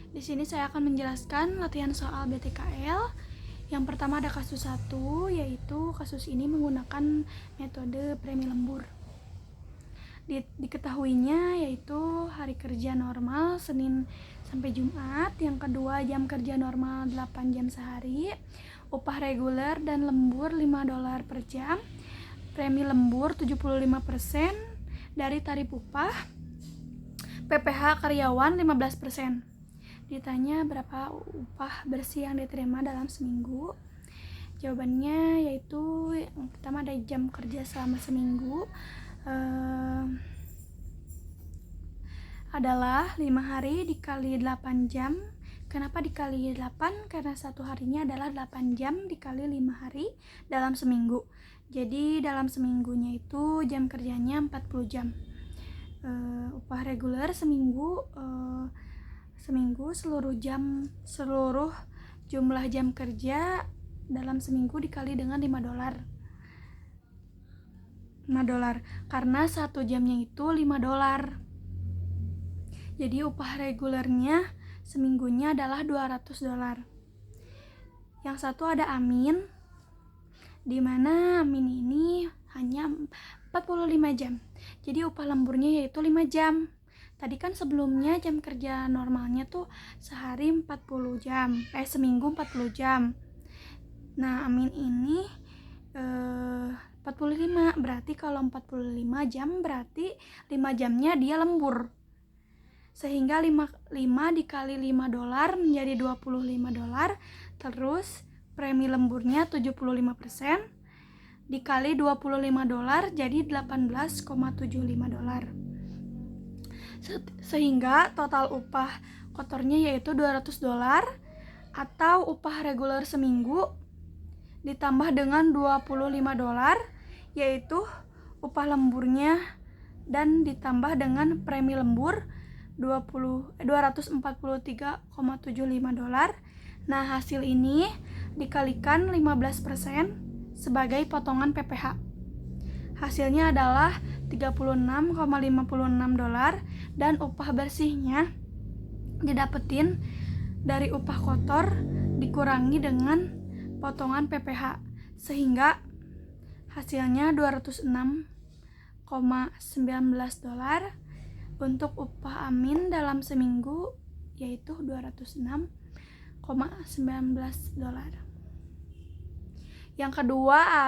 Di sini saya akan menjelaskan latihan soal BTKL. Yang pertama ada kasus 1, yaitu kasus ini menggunakan metode premi lembur. Diketahuinya yaitu hari kerja normal Senin sampai Jumat. Yang kedua, jam kerja normal 8 jam sehari. Upah reguler dan lembur $5 per jam. Premi lembur 75% dari tarif upah. PPh karyawan 15%. Ditanya berapa upah bersih yang diterima dalam seminggu. Jawabannya yaitu yang pertama ada jam kerja selama seminggu adalah 5 hari dikali 8 jam. Kenapa dikali 8? Karena satu harinya adalah 8 jam dikali 5 hari dalam seminggu. Jadi dalam seminggunya itu jam kerjanya 40 jam. Upah reguler seminggu seluruh jumlah jam kerja dalam seminggu dikali dengan $5 karena satu jamnya itu $5. Jadi upah regulernya seminggunya adalah $200. Yang satu ada Amin, dimana Amin ini hanya 45 jam. Jadi upah lemburnya yaitu 5 jam. Tadi kan sebelumnya jam kerja normalnya tuh seminggu 40 jam. Nah, Amin ini 45, berarti kalau 45 jam berarti 5 jamnya dia lembur. Sehingga 5 dikali $5 menjadi $25. Terus premi lemburnya 75% dikali $25 jadi $18,75. Sehingga total upah kotornya yaitu $200 atau upah reguler seminggu ditambah dengan $25 yaitu upah lemburnya dan ditambah dengan premi lembur $243,75. Nah, hasil ini dikalikan 15% sebagai potongan PPh. Hasilnya adalah $36,56 dan upah bersihnya didapetin dari upah kotor dikurangi dengan potongan PPh sehingga hasilnya $206,19. Untuk upah Amin dalam seminggu yaitu $206,19. Yang kedua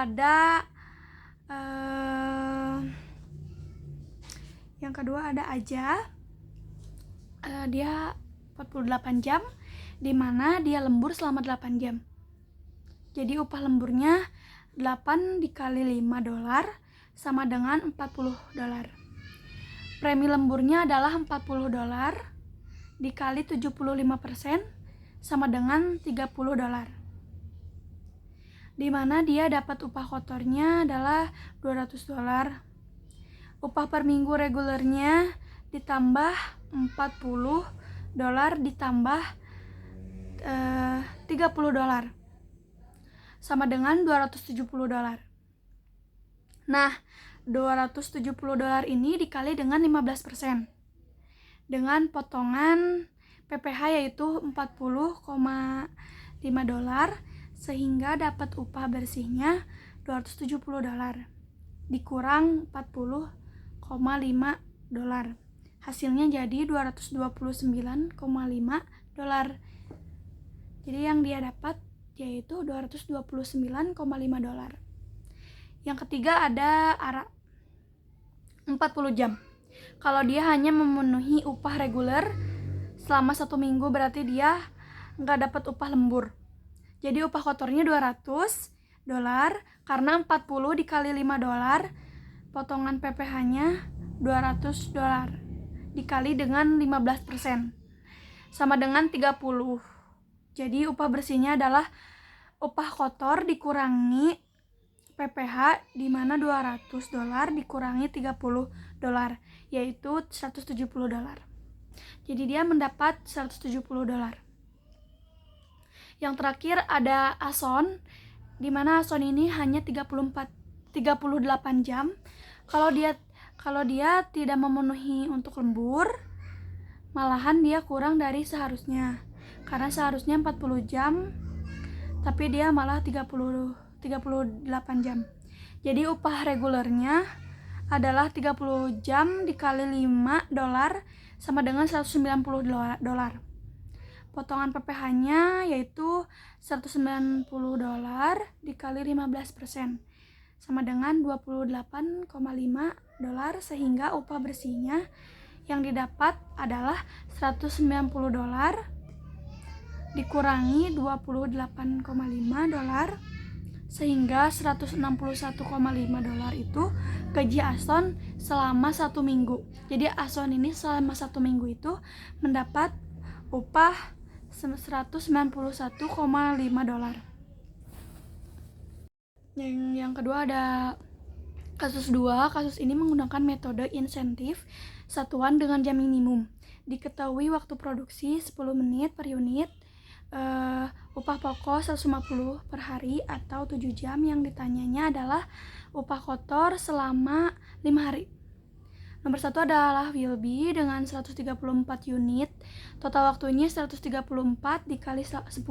ada Aja. Dia 48 jam dimana dia lembur selama 8 jam. Jadi upah lemburnya 8 dikali $5 sama dengan $40. Premi lemburnya adalah $40 dikali 75% sama dengan $30. Dimana dia dapat upah kotornya adalah $200. Upah per minggu regulernya ditambah $40 ditambah $30 sama dengan $270. Nah, $270 ini dikali dengan 15% dengan potongan PPh yaitu $40,5 sehingga dapat upah bersihnya $270 dikurang $40,5. Hasilnya jadi $229,5. Jadi yang dia dapat yaitu $229,5. Yang ketiga ada Ara, 40 jam. Kalau dia hanya memenuhi upah reguler selama 1 minggu berarti dia nggak dapat upah lembur. Jadi upah kotornya $200 karena 40 dikali $5 potongan PPh-nya $200 dikali dengan 15% sama dengan 30. Jadi upah bersihnya adalah upah kotor dikurangi PPh di mana $200 dikurangi $30 yaitu $170. Jadi dia mendapat $170. Yang terakhir ada Ason, di mana Ason ini hanya 38 jam. Kalau dia tidak memenuhi untuk lembur, Malahan dia kurang dari seharusnya. Karena seharusnya 40 jam, tapi dia malah 38 jam. Jadi upah regulernya adalah 30 jam dikali $5 sama dengan $190. Potongan PPh-nya yaitu $190 dikali 15% sama dengan $28,5, sehingga upah bersihnya yang didapat adalah $190 dikurangi $28,5, sehingga $161,5 itu gaji Ahson selama 1 minggu. Jadi Ahson ini selama 1 minggu itu mendapat upah $191,5. Yang kedua ada kasus 2. Kasus ini menggunakan metode insentif satuan dengan jam minimum. Diketahui waktu produksi 10 menit per unit, upah pokok 150 per hari atau 7 jam. Yang ditanyanya adalah upah kotor selama 5 hari. Nomor 1 adalah Wilby dengan 134 unit. Total waktunya 134 dikali 10.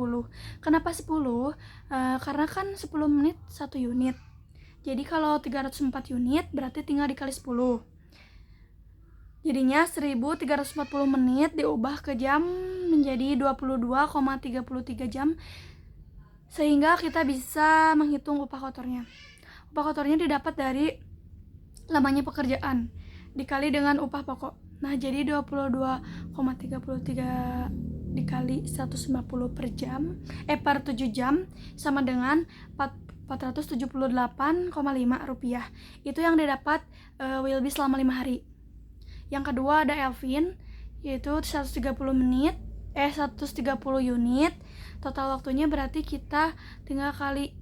Kenapa 10? Karena kan 10 menit 1 unit. Jadi kalau 304 unit berarti tinggal dikali 10. Jadinya 1340 menit diubah ke jam menjadi 22,33 jam, sehingga kita bisa menghitung upah kotornya. Upah kotornya didapat dari lamanya pekerjaan dikali dengan upah pokok. Nah, jadi 22,33 dikali 150 per 7 jam sama dengan 478,5 rupiah. Itu yang didapat Wilby selama 5 hari. Yang kedua ada Elvin, yaitu 130 unit. Total waktunya berarti kita tinggal kali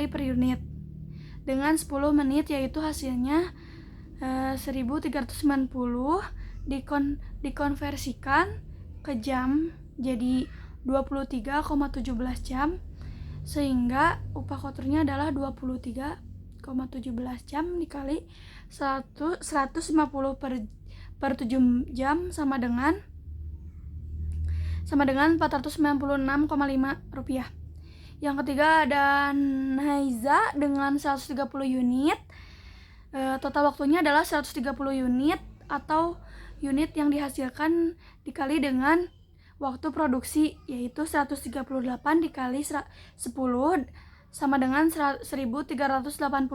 per unit dengan 10 menit, yaitu hasilnya 1390 dikonversikan ke jam jadi 23,17 jam, sehingga upah kotornya adalah 23,17 jam dikali 150 per 7 jam sama dengan 496,5 rupiah. Yang ketiga ada Naiza dengan 130 unit. Total waktunya adalah 130 unit atau unit yang dihasilkan dikali dengan waktu produksi, yaitu 138 dikali 10 sama dengan 1380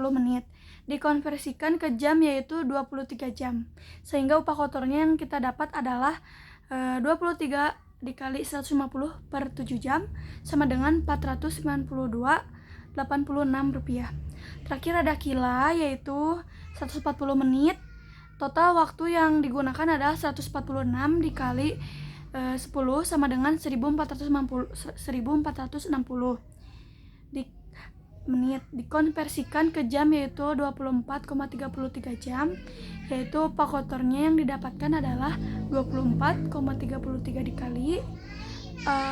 menit. Dikonversikan ke jam yaitu 23 jam. Sehingga upah kotornya yang kita dapat adalah 23 dikali 150 per 7 jam sama dengan 492,86 rupiah. Terakhir ada Kila, yaitu 140 menit. Total waktu yang digunakan adalah 146 dikali 10 sama dengan 1460 menit. Dikonversikan ke jam yaitu 24,33 jam, yaitu upah kotornya yang didapatkan adalah 24,33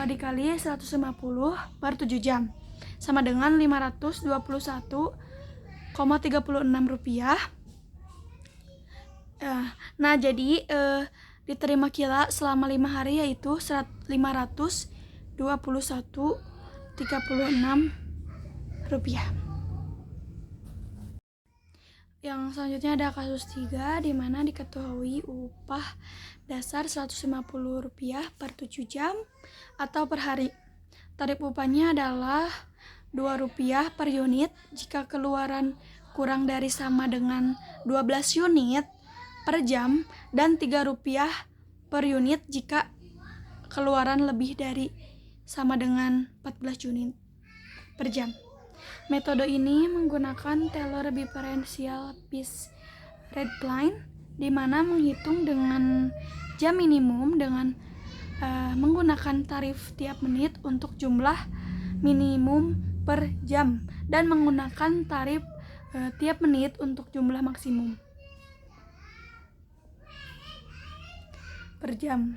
dikali 150 per 7 jam sama dengan 521,36 rupiah. Nah, jadi diterima Kila selama 5 hari yaitu 521,36 rupiah. Yang selanjutnya ada kasus 3, di mana diketahui upah dasar 150 rupiah per 7 jam atau per hari. Tarif upahnya adalah 2 rupiah per unit jika keluaran kurang dari sama dengan 12 unit per jam, dan 3 rupiah per unit jika keluaran lebih dari sama dengan 14 unit per jam. Metode ini menggunakan Taylor Differential Piece Rate Plan, di mana menghitung dengan jam minimum dengan menggunakan tarif tiap menit untuk jumlah minimum per jam dan menggunakan tarif tiap menit untuk jumlah maksimum per jam.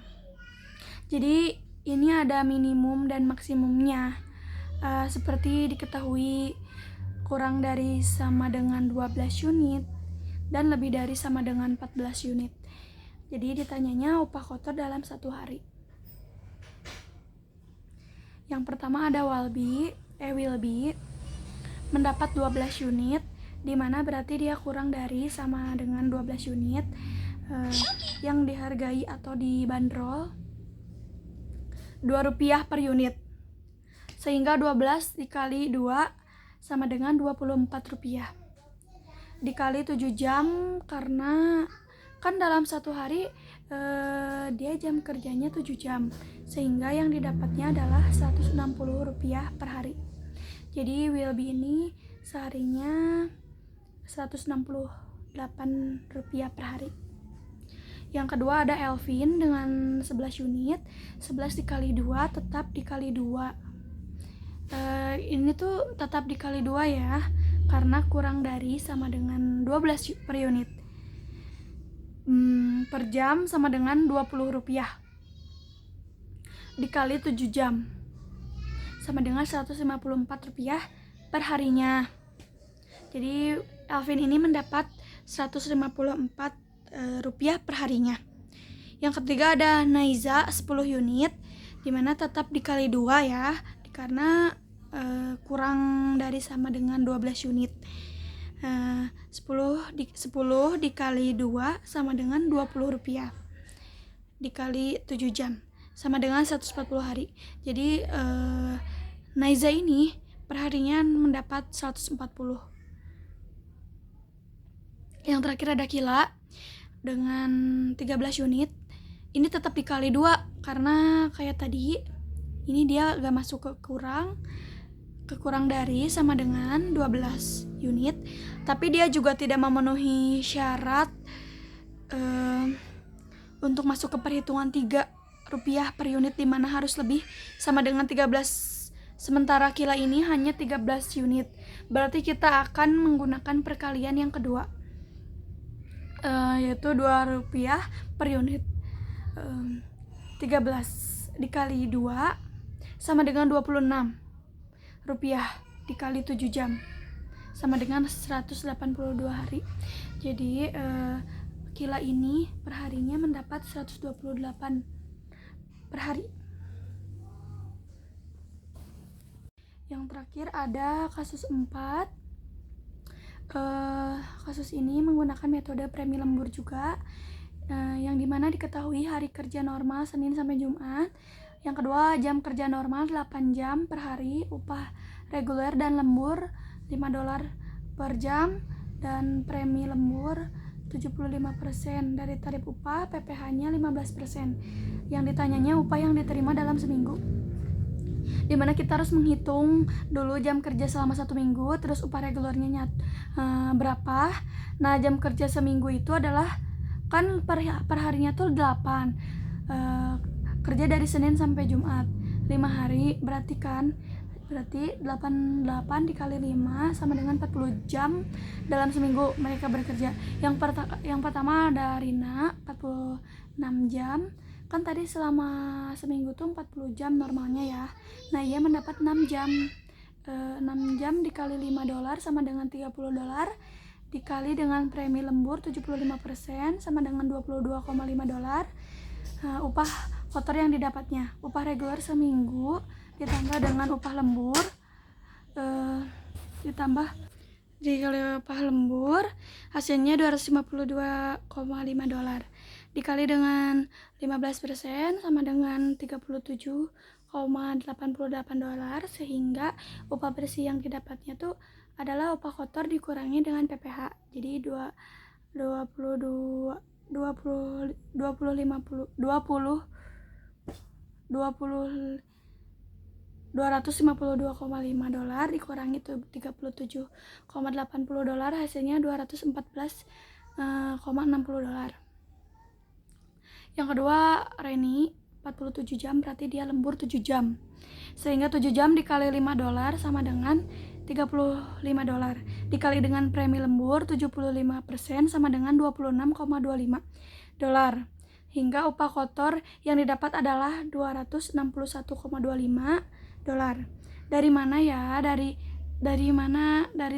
Jadi ini ada minimum dan maksimumnya. Seperti diketahui kurang dari sama dengan 12 unit dan lebih dari sama dengan 14 unit. Jadi ditanyanya upah kotor dalam 1 hari. Yang pertama ada Wilby mendapat 12 unit, dimana berarti dia kurang dari sama dengan 12 unit yang dihargai atau dibanderol Rp2 per unit, sehingga 12 dikali 2 sama dengan Rp24 dikali 7 jam, karena kan dalam 1 hari dia jam kerjanya 7 jam, sehingga yang didapatnya adalah Rp160 per hari. Jadi Wilby ini seharinya Rp168 per hari. Yang kedua ada Elvin dengan 11 unit, 11 dikali 2 tetap dikali 2. Ini tuh tetap dikali 2 ya, karena kurang dari sama dengan 12 per unit. Per jam sama dengan Rp20 dikali 7 jam sama dengan Rp154 per harinya. Jadi Elvin ini mendapat Rp154 per harinya. Yang ketiga ada Naiza 10 unit, dimana tetap dikali 2 ya, karena kurang dari sama dengan 12 unit. 10 dikali 2 sama dengan Rp20 dikali 7 jam sama dengan 140 hari. Jadi Naiza ini perharinya mendapat 140. Yang terakhir ada Kila dengan 13 unit. Ini tetap dikali 2 karena kayak tadi ini dia gak masuk ke kurang dari sama dengan 12 unit, tapi dia juga tidak memenuhi syarat untuk masuk ke perhitungan Rp3 per unit, dimana harus lebih sama dengan 13. Sementara Kila ini hanya 13 unit, berarti kita akan menggunakan perkalian yang kedua, yaitu Rp2 per unit. 13 dikali 2 sama dengan Rp26 dikali 7 jam sama dengan 182 hari. Jadi Kila ini perharinya mendapat 128 per hari. Yang terakhir ada kasus 4. Kasus ini menggunakan metode premi lembur juga, yang dimana diketahui hari kerja normal Senin sampai Jumat. Yang kedua, jam kerja normal 8 jam per hari, upah reguler dan lembur $5 per jam, dan premi lembur 75% dari tarif upah, PPh-nya 15%. Yang ditanyanya upah yang diterima dalam seminggu, dimana kita harus menghitung dulu jam kerja selama 1 minggu, terus upah regulernya berapa. Nah, jam kerja seminggu itu adalah kan per harinya tuh 8, kerja dari Senin sampai Jumat 5 hari, berarti 88 dikali 5 sama dengan 40 jam dalam seminggu mereka bekerja. Yang pertama ada Rina 46 jam, kan tadi selama seminggu tuh 40 jam normalnya ya. Nah, ia mendapat 6 jam. 6 jam dikali $5 sama dengan $30, dikali dengan premi lembur 75% sama dengan $22,5. Upah kotor yang didapatnya, upah reguler seminggu ditambah dengan upah lembur, ditambah dikali upah lembur, hasilnya $252,5, dikali dengan 15% sama dengan $37,88, sehingga upah bersih yang didapatnya tuh adalah upah kotor dikurangi dengan PPh. Jadi 252,5 dikurangi $37,80, hasilnya $214,60. Yang kedua, Reni 47 jam, berarti dia lembur 7 jam, sehingga 7 jam dikali $5 sama dengan $35, dikali dengan premi lembur 75% sama dengan $26,25, hingga upah kotor yang didapat adalah $261,25. Dari mana ya? Dari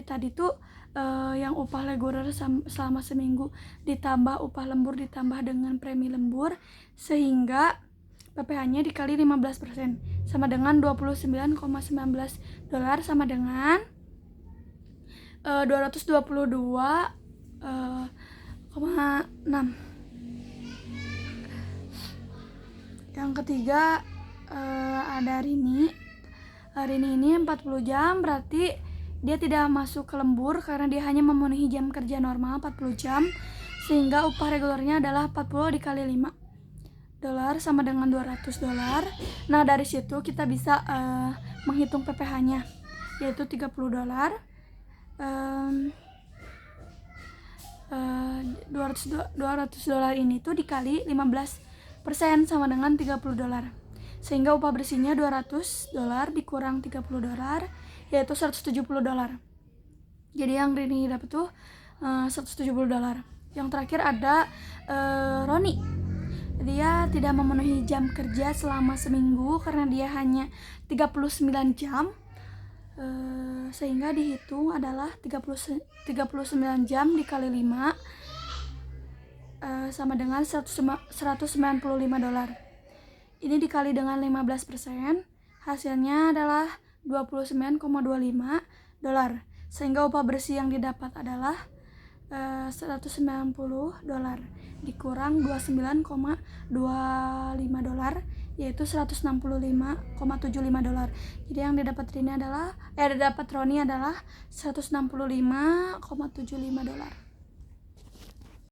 tadi tuh yang upah reguler selama seminggu ditambah upah lembur ditambah dengan premi lembur, sehingga PPh-nya dikali 15% sama dengan $29,19 sama dengan 222,6. Yang ketiga ada Rini ini 40 jam, berarti dia tidak masuk ke lembur karena dia hanya memenuhi jam kerja normal 40 jam, sehingga upah regulernya adalah 40 dikali $5 sama dengan $200. Nah, dari situ kita bisa menghitung PPh-nya, yaitu $30. $200 ini tuh dikali 15% sama dengan $30, sehingga upah bersihnya $200 dikurang $30, yaitu $170. Jadi yang Rini dapat tuh $170. Yang terakhir ada Roni. Dia tidak memenuhi jam kerja selama seminggu karena dia hanya 39 jam, sehingga dihitung adalah 39 jam dikali 5 sama dengan $195. Ini dikali dengan 15%, hasilnya adalah $29,25, sehingga upah bersih yang didapat adalah $190 dikurang $29,25, yaitu $165,75. Jadi yang didapat Roni adalah $165,75.